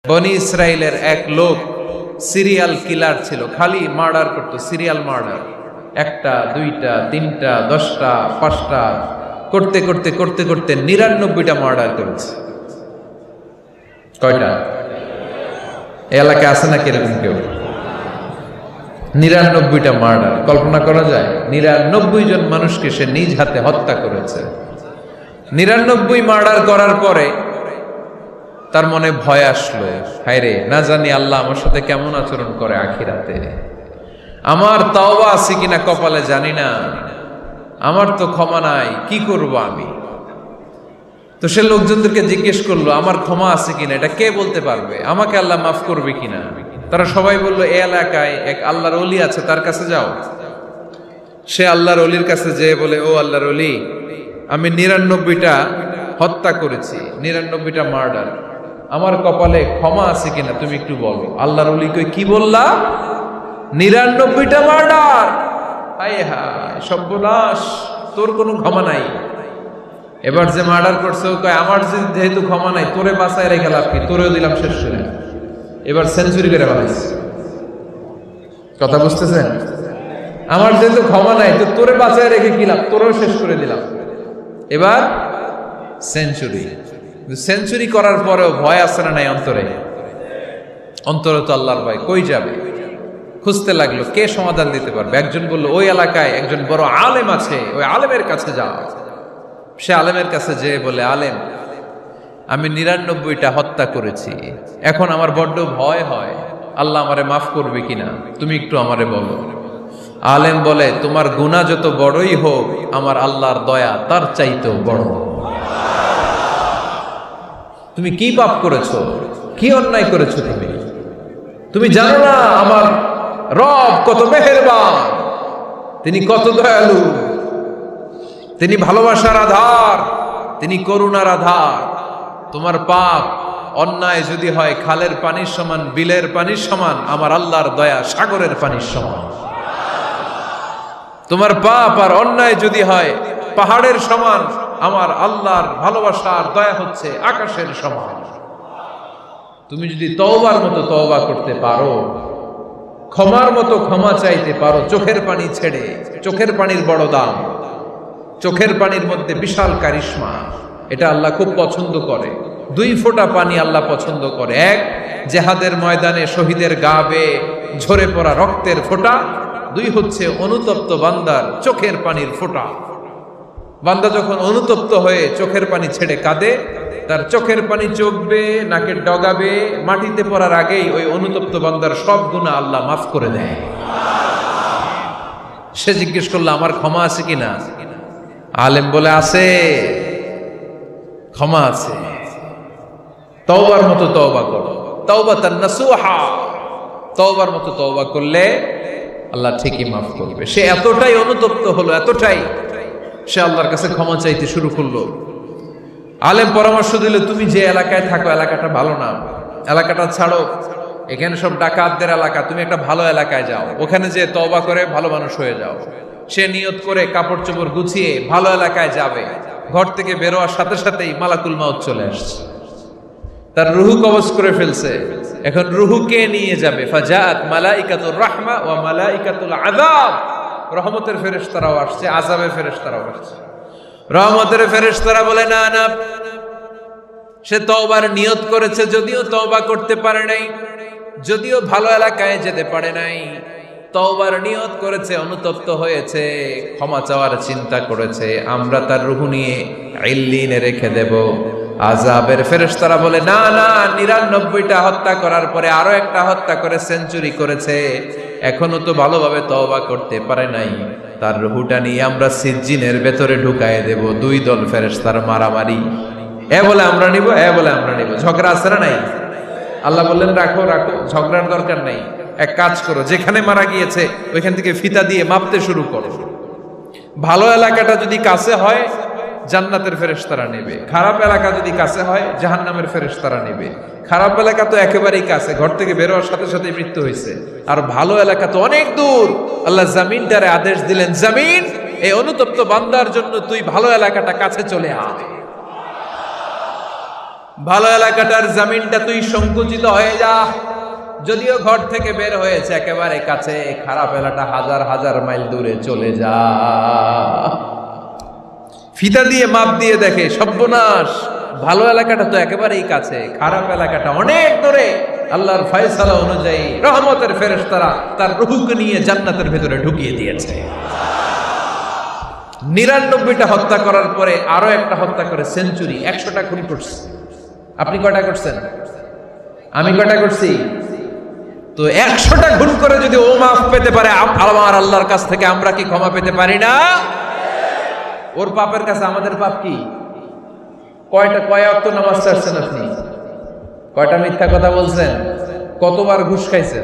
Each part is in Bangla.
বনি ইসরায়েলের এক লোক সিরিয়াল কিলার ছিল, খালি মার্ডার করতো, সিরিয়াল মার্ডার। একটা, দুইটা, তিনটা, 10টা, 5টা করতে করতে করতে করতে 99টা মার্ডার করেছে। কয়টা? এলাকায় আছে নাকি এরকম কেউ? 99টা মার্ডার। কল্পনা করা যায়? 99 জন মানুষকে সে নিজ হাতে হত্যা করেছে। 99 মার্ডার করার পরে তার মনে ভয় আসলো, হায়রে, না জানি আল্লাহ আমার সাথে কেমন আচরণ করে আখিরাতে। আমার তাওবা আছে কিনা কপালে জানি না, আমার তো ক্ষমা নাই, কি করব আমি? তো সে লোকজনদেরকে জিজ্ঞেস করলো, আমার ক্ষমা আছে কিনা, এটা কে বলতে পারবে? আমাকে আল্লাহ মাফ করবে কিনা? তারা সবাই বললো, এই এলাকায় এক আল্লাহর ওলি আছে, তার কাছে যাও। সে আল্লাহর ওলির কাছে যেয়ে বলে, ও আল্লাহর ওলি, আমি 99টা হত্যা করেছি, 99টা মার্ডার, আমার কপালে ক্ষমা আছে কিনা তুমি একটু বলো। আল্লাহর ওলি কই, কি বললা? 99টা মার্ডার? হায় হায়, সর্বনাশ, তোর কোনো ক্ষমা নাই। এবার যে মার্ডার করছে ও কয়, আমার যেহেতু ক্ষমা নাই, তোরে বাঁচায় রেখে লাভ কি, তোরেও দিলাম শেষ করে। এবার সেঞ্চুরি করে বানাইছে। কথা বুঝতেছেন? আমার যেহেতু ক্ষমা নাই, তো তোরে বাঁচায় রেখে কি লাভ, তোরেও শেষ করে দিলাম। এবার সেঞ্চুরি। সেঞ্চুরি করার পরেও ভয় আছে না নাই অন্তরে? অন্তরে তো আল্লাহর ভয়, কই যাবে? খুঁজতে লাগলো কে সমাধান দিতে পারবে। একজন বলল, ওই এলাকায় একজন বড় আলেম আছে, ওই আলেমের কাছে যাও। সে আলেমের কাছে যেয়ে বলে, আলেম, আমি 99টা হত্যা করেছি, এখন আমার বড্ড ভয় হয়, আল্লাহ আমারে মাফ করবে কিনা, তুমি একটু আমারে বলো। আলেম বলে, তোমার গুনাহ যত বড়ই হোক, আমার আল্লাহর দয়া তার চাইতেও বড়। তুমি কি পাপ করেছো, কি অন্যায় করেছো? তুমি জানো না আমার রব কত মেহেরবান, তিনি কত দয়ালু, তিনি ভালোবাসার আধার, তিনি করুণার আধার। তোমার পাপ অন্যায় যদি হয় খালের পানির সমান, বিলের পানির সমান, আমার আল্লাহর দয়া সাগরের পানির সমান। তোমার পাপ আর অন্যায় যদি হয় পাহাড়ের সমান, আমার আল্লাহর ভালোবাসার দয়া হচ্ছে আকাশের সমান। তুমি যদি তওবার মতো তওবা করতে পারো, ক্ষমার মতো ক্ষমা চাইতে পারো, চোখের পানি ছেড়ে, চোখের পানির বড় দাম, চোখের পানির মধ্যে বিশাল কারিশমা, এটা আল্লাহ খুব পছন্দ করে। 2 ফোঁটা পানি আল্লাহ পছন্দ করে। এক, জেহাদের ময়দানে শহীদের গা বেয়ে ঝরে পড়া রক্তের ফোঁটা। 2 হচ্ছে অনুতপ্ত বান্দার চোখের পানির ফোঁটা। বান্দা যখন অনুতপ্ত হয়ে চোখের পানি ছেড়ে কাঁদে, তার চোখের পানি চোখ বেয়ে নাকের ডগা বেয়ে মাটিতে পড়ার আগেই ওই অনুতপ্ত বান্দার সব গুনাহ আল্লাহ মাফ করে দেয়। সে জিজ্ঞেস করলো, আমার ক্ষমা আছে কিনা? আলেম বলে, আছে, ক্ষমা আছে। তওবার মতো তওবা করো, তাওবাতান নাসুহা, তওবার মতো তওবা করলে আল্লাহ ঠিকই মাফ করবে। সে এতটাই অনুতপ্ত হলো, এতটাই, সে আল্লাহর কাছে ক্ষমা চাইতে শুরু করলো। আলেম পরামর্শ দিল, তুমি যে এলাকায় থাকো এলাকাটা ভালো না, এলাকাটা ছাড়ো, এখানে সব ডাকাতদের এলাকা, তুমি একটা ভালো এলাকায় যাও, ওখানে যে তওবা করে ভালো মানুষ হয়ে যাও। সে নিয়ত করে কাপড় চোপড় গুছিয়ে ভালো এলাকায় যাবে। ঘর থেকে বেরোয়ার সাথে সাথেই মালাকুল মাউত চলে আসছে, তার রুহু কবজ করে ফেলছে। এখন রুহুকে নিয়ে যাবে। ফাজাত মালাইকাতুর রাহমা ওয়া মালাইকাতুল আযাব, রহমতের ফেরেশতারাও আসছে, আযাবের ফেরেশতারাও আসছে। রহমতের ফেরেশতারা বলে, না না, সে তওবার নিয়ত করেছে, যদিও তওবা করতে পারে নাই, যদিও ভালো এলাকায় যেতে পারে নাই, তওবার নিয়ত করেছে, অনুতপ্ত হয়েছে, ক্ষমা চাওয়ার চিন্তা করেছে, আমরা তার রূহ নিয়ে ইল্লিনে রেখে দেব। আযাবের ফেরেশতারা বলে, না না, 99টা হত্যা করার পরে আরো একটা হত্যা করে সেঞ্চুরি করেছে, এখনো তো ভালোভাবে তওবা করতে পারে নাই, তার রূহটা নিয়ে আমরা সিজ্জিনের ভেতরে ঢুকায় দেব। 2 দল ফেরেশতার মারামারি, এ বলে আমরা নিব, এ বলে আমরা নিব। ঝগড়া আছে না নাই? আল্লাহ বললেন, রাখো রাখো, ঝগড়ার দরকার নেই। এক কাজ করো, যেখানে মারা গিয়েছে ওইখান থেকে ফিতা দিয়ে মাপতে শুরু করো। ভালো এলাকাটা যদি কাছে হয় জান্নাতের ফেরেশতারা নেবে, খারাপ এলাকা যদি কাছে হয় জাহান্নামের ফেরেশতারা নেবে। খারাপ এলাকা তো একেবারেই কাছে, ঘর থেকে বেরোয়ার সাথে সাথে মৃত্যু হয়েছে। আর ভালো এলাকা তো অনেক দূর। আল্লাহ জামিনটারে আদেশ দিলেন, জামিন, এই অনুতপ্ত বান্দার জন্য তুই ভালো এলাকাটা কাছে চলে আয়। ভালো এলাকাটার জমিনটা তুই সংকুচিত হয়ে যা। যদিও ঘর থেকে বের হয়েছে একেবারে কাছে, খারাপ এলাকাটা হাজার হাজার মাইল দূরে চলে যা। ফিতা দিয়ে মাপ দিয়ে দেখে, সর্বনাশ, ভালো এলাকাটা তো একেবারেই কাছে, খারাপ এলাকাটা অনেক দূরে। আল্লাহর ফয়সালা অনুযায়ী রহমতের ফেরেশতারা তার রূহকে নিয়ে জান্নাতের ভেতরে ঢুকিয়ে দিয়েছে। 99টা হত্যা করার পরে আরো একটা হত্যা করে সেঞ্চুরি, 100টা খুন করছে। আপনি কয়টা করছেন? আমি কয়টা করছি? তো 100টা খুন করে যদি ও মাফ পেতে পারে আমার আল্লাহর কাছ থেকে, আমরা কি ক্ষমা পেতে পারি না? ওর পাপের কাছে আমাদের পাপ কি? কয় ওয়াক্ত নামাজ ছাড়ছেন আপনি? কয়টা মিথ্যা কথা বলছেন? কতবার ঘুষ খাইছেন?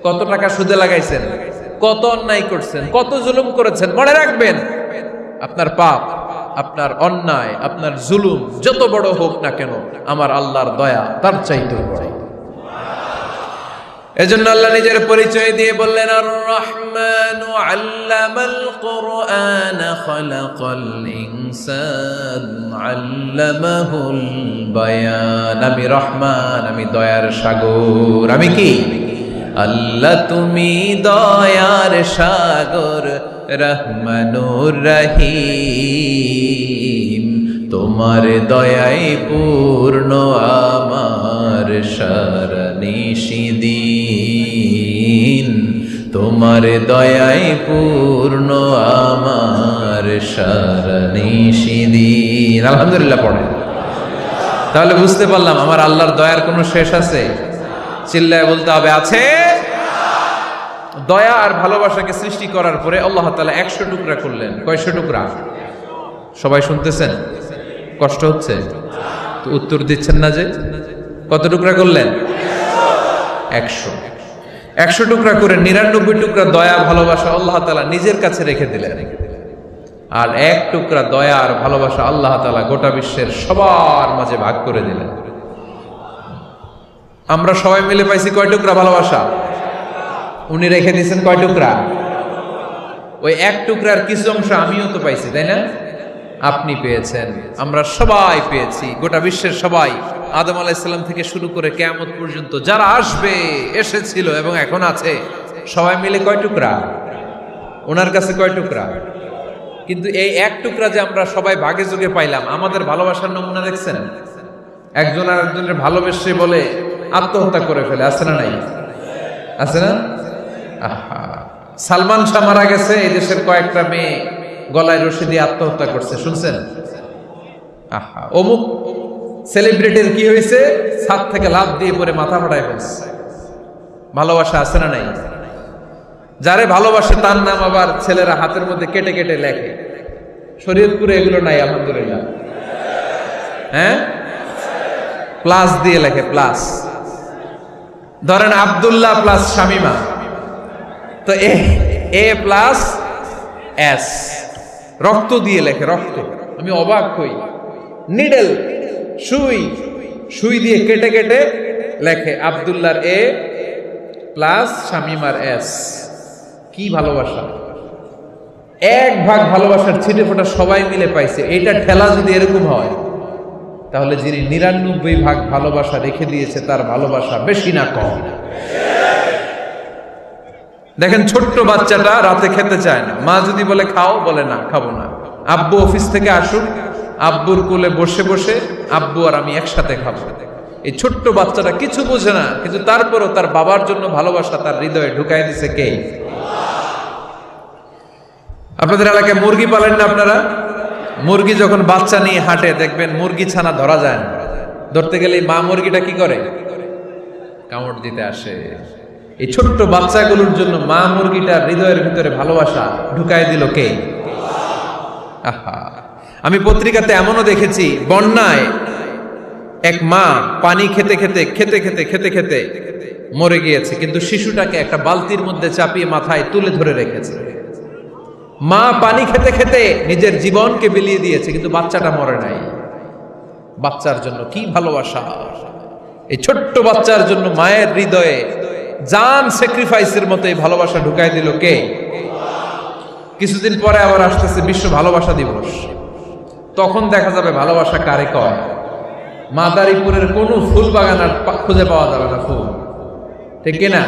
কত টাকা সুদে লাগাইছেন? কত অন্যায় করছেন? কত জুলুম করেছেন? মনে রাখবেন, আপনার পাপ, আপনার অন্যায়, আপনার জুলুম যত বড় হোক না কেন, আমার আল্লাহর দয়া তার চাইতেও বড়। এজন্য আল্লাহ নিজের পরিচয় দিয়ে বললেন, আর রহমানু আল্লামাল কুরআন খালাকাল ইনসান আল্লামাহুল বায়ান। আমি রহমান, আমি দয়ার সাগর। আমি কি? আল্লাহ তুমি দয়ার সাগর, রহমানুর রহিম। তোমার দয়ায় পূর্ণ আমার সারানিশিদিন। তোমার দয়ায় পূর্ণ আমার সারানিশিদিন। আলহামদুলিল্লাহ পড়েন। তাহলে বুঝতে পারলাম আমার আল্লাহর দয়ার কোনো শেষ আছে? চিল্লায় বলতে হবে, আছে। দয়া আর ভালোবাসাকে সৃষ্টি করার পরে আল্লাহ তাআলা 100 টুকরা করলেন। কয়শো টুকরা? সবাই শুনতেছেন? কষ্ট হচ্ছে তো উত্তর দিচ্ছেন না যে? কত টুকরা করলেন? 100 টুকরা করে 99 টুকরা দয়া ভালোবাসা আল্লাহ তাআলা নিজের কাছে রেখে দিলেন। আর 1 টুকরা দয়া আর ভালোবাসা আল্লাহ তাআলা গোটা বিশ্বের সবার মাঝে ভাগ করে দিলেন। আমরা সবাই মিলে পাইছি কয় টুকরা ভালোবাসা? উনি রেখে দিয়েছেন কয় টুকরা? ওই 1 টুকরার কিছু অংশ আমিও তো পাইছি, তাই না? আপনি পেয়েছেন, আমরা সবাই পেয়েছি, গোটা বিশ্বের সবাই, আদম আলাইহিস সালাম থেকে শুরু করে কিয়ামত পর্যন্ত যারা আসবে, এসেছিল এবং এখন আছে, সবাই মিলে কয় টুকরা? ওনার কাছে কয় টুকরা? কিন্তু এই 1 টুকরা যে আমরা সবাই ভাগে যোগে পাইলাম, আমাদের ভালোবাসার নমুনা দেখছেন? একজন আর একজনের ভালোবেসে বলে আত্মহত্যা করে ফেলে, আছে না নাই? আছে না? আহা, সালমান শাহ মারা গেছে, এই দেশের কয়েকটা মেয়ে গলায় রশি দিয়ে আত্মহত্যা করছে, শুনছেন? আহা, অমুক সেলিব্রিটির কি হয়েছে, ছাদ থেকে লাফ দিয়ে পরে মাথা ফাটায় ফেলছে। ভালোবাসা আছে না নাই? যারে ভালোবাসে তার নাম আবার ছেলেরা হাতের মধ্যে কেটে কেটে লেখে। শরীয়তপুরে এগুলো নাই, আলহামদুলিল্লাহ। হ্যাঁ, প্লাস দিয়ে লেখে, প্লাস। ধরেন আব্দুল্লাহ প্লাস শামিমা, তো এ প্লাস এস, রক্ত দিয়ে লেখে, রক্ত। আমি অবাক হই, নিডেল, সুই দিয়ে কেটে কেটে লেখে আব্দুল্লাহর এ প্লাস শামিমার এস। কি ভালোবাসা! 1 ভাগ ভালোবাসার ছিটে ফোটা সবাই মিলে পাইছে। এইটা ঠেলা যদি এরকম হয়, তাহলে যিনি 99 ভাগ ভালোবাসা রেখে দিয়েছে তার ভালোবাসা বেশি না কম? দেখেন, ছোট্ট বাচ্চাটা রাতে খেতে চায় না, মা যদি বলে খাও, বলে না, খাবো না। আব্বু অফিস থেকে আসুক, আব্বুর কোলে বসে বসে আব্বু আর আমি একসাথে খাবো। এই ছোট্ট বাচ্চাটা কিছু বোঝে না, কিন্তু তারপরও তার বাবার জন্য ভালোবাসা তার হৃদয়ে ঢুকাই দিছে কে? আপনাদের এলাকায় মুরগি পালেন না আপনারা? মুরগি যখন বাচ্চা নিয়ে হাঁটে, দেখবেন মুরগি ছানা ধরা যায় না। ধরতে গেলে মা মুরগিটা কি করে? কামড় দিতে আসে। এই ছোট্ট বাচ্চাগুলোর জন্য মা মুরগিটার হৃদয়ের ভিতরে ভালোবাসা ঢুকাই দিল কে? আহা, আমি পত্রিকাতে এমনও দেখেছি, বন্যায় এক মা পানি খেতে খেতে খেতে খেতে খেতে খেতে মরে গিয়েছে, কিন্তু শিশুটাকে একটা বালতির মধ্যে চাপিয়ে মাথায় তুলে ধরে রেখেছে। মা পানি খেতে খেতে নিজের জীবনকে বিলিয়ে দিয়েছে, কিন্তু বাচ্চাটা মরে নাই। বাচ্চার জন্য কি ভালোবাসা! এই ছোট্ট বাচ্চার জন্য মায়ের হৃদয়ে জান স্যাক্রিফাইসের মতো এই ভালোবাসা ঢুকাই দিল কে? কিছুদিন পরে আবার আসতেছে বিশ্ব ভালোবাসা দিবস। তখন দেখা যাবে ভালোবাসা কারে কয়। মাদারীপুরের কোন ফুল বাগান আর খুঁজে পাওয়া যাবে না ফুল, ঠিক কিনা?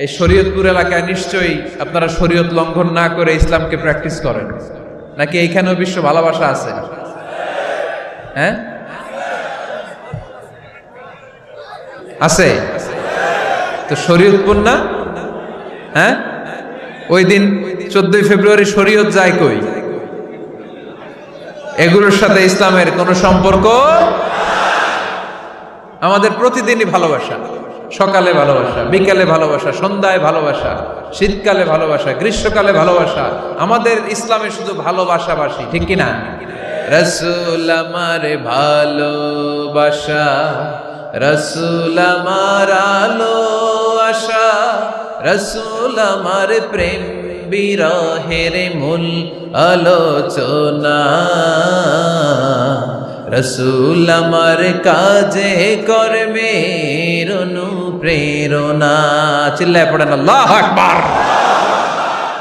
এই শরীয়তপুর এলাকায় নিশ্চয়ই আপনারা শরীয়ত লঙ্ঘন না করে ইসলামকে প্র্যাকটিস করেন, নাকি এইখানেও বিশ্ব ভালোবাসা আছে? হ্যাঁ আছে তো, শরীয়তপুর না? হ্যাঁ, ওই দিন 14 ফেব্রুয়ারি শরীয়ত যায় কই? এগুলোর সাথে ইসলামের কোনো সম্পর্ক। আমাদের প্রতিদিনই ভালোবাসা, সকালে ভালোবাসা, বিকেলে ভালোবাসা, সন্ধ্যায় ভালোবাসা, শীতকালে ভালোবাসা, গ্রীষ্মকালে ভালোবাসা। আমাদের ইসলামে শুধু ভালোবাসাবাসি, ঠিক কিনা? রাসূল আমার ভালোবাসা, রাসূল আমার আলো আশা, রাসূল আমার প্রেম বিরহের মূল আলোচনা, রাসূল আমার কাজে কর্মের অনুপ্রেরণা। চিল্লায় পড়েন আল্লাহু আকবার।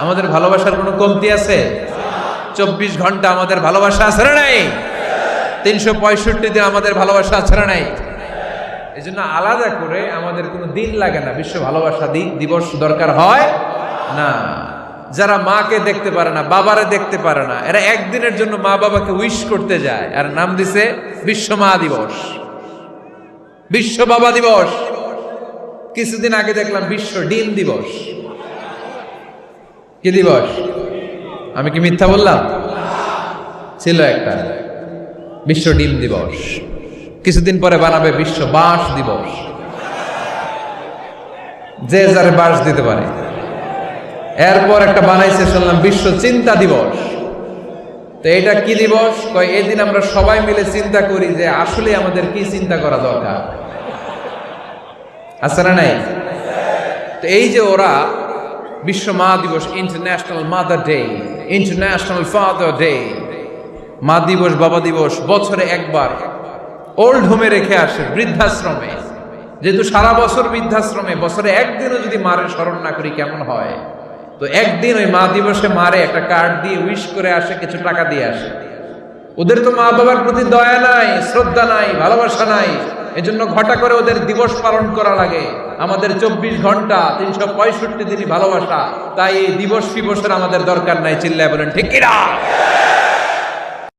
আমাদের ভালোবাসার কোনো কমতি আছে? 24 ঘন্টা আমাদের ভালোবাসা আছে না নাই? 365 দিন আমাদের ভালোবাসা আছে না নাই? এই জন্য আলাদা করে আমাদের কোনো দিন লাগে না, বিশ্ব ভালোবাসা দিবস দরকার হয় না। যারা মাকে দেখতে পারে না, বাবারে দেখতে পারে না, এরা একদিনের জন্য মা বাবাকে উইশ করতে যায়, আর নাম দিছে বিশ্ব মা দিবস, বিশ্ব বাবা দিবস। কিছুদিন আগে দেখলাম বিশ্ব ডিম দিবস। কি দিবস? আমি কি মিথ্যা বললাম? ছিল একটা বিশ্ব ডিম দিবস। কিছুদিন পরে বানাবে বিশ্ব বাঁশ দিবস, যে যারে বাঁশ দিতে পারে। এরপর একটা বানাইছে শুনলাম বিশ্ব চিন্তা দিবস। তো এটা কি দিবস? কয় এই দিন আমরা সবাই মিলে চিন্তা করি যে আসলে আমাদের কি চিন্তা করা দরকার, আছে না নাই? তো এই যে ওরা বিশ্ব মা দিবস, international mother day, international father day, মা দিবস, বাবা দিবস বছরে একবার ওল্ড হোমে রেখে আসে, বৃদ্ধাশ্রমে। যেহেতু সারা বছর বৃদ্ধাশ্রমে, বছরে একদিনও যদি মারে স্মরণ না করি কেমন হয়? তো একদিন ওই মা দিবসে মারে একটা কার্ড দিয়ে উইশ করে আসে, কিছু টাকা দিয়ে আসে। ওদের তো মা বাবার প্রতি দয়া নাই, শ্রদ্ধা নাই, ভালোবাসা নাই, এজন্য ঘটা করে ওদের দিবস পালন করা লাগে। আমাদের 24 ঘন্টা 365 দিনই ভালোবাসা, তাই এই দিবস ফিবসের আমাদের দরকার নাই। চিল্লায় বলেন ঠিক কিনা?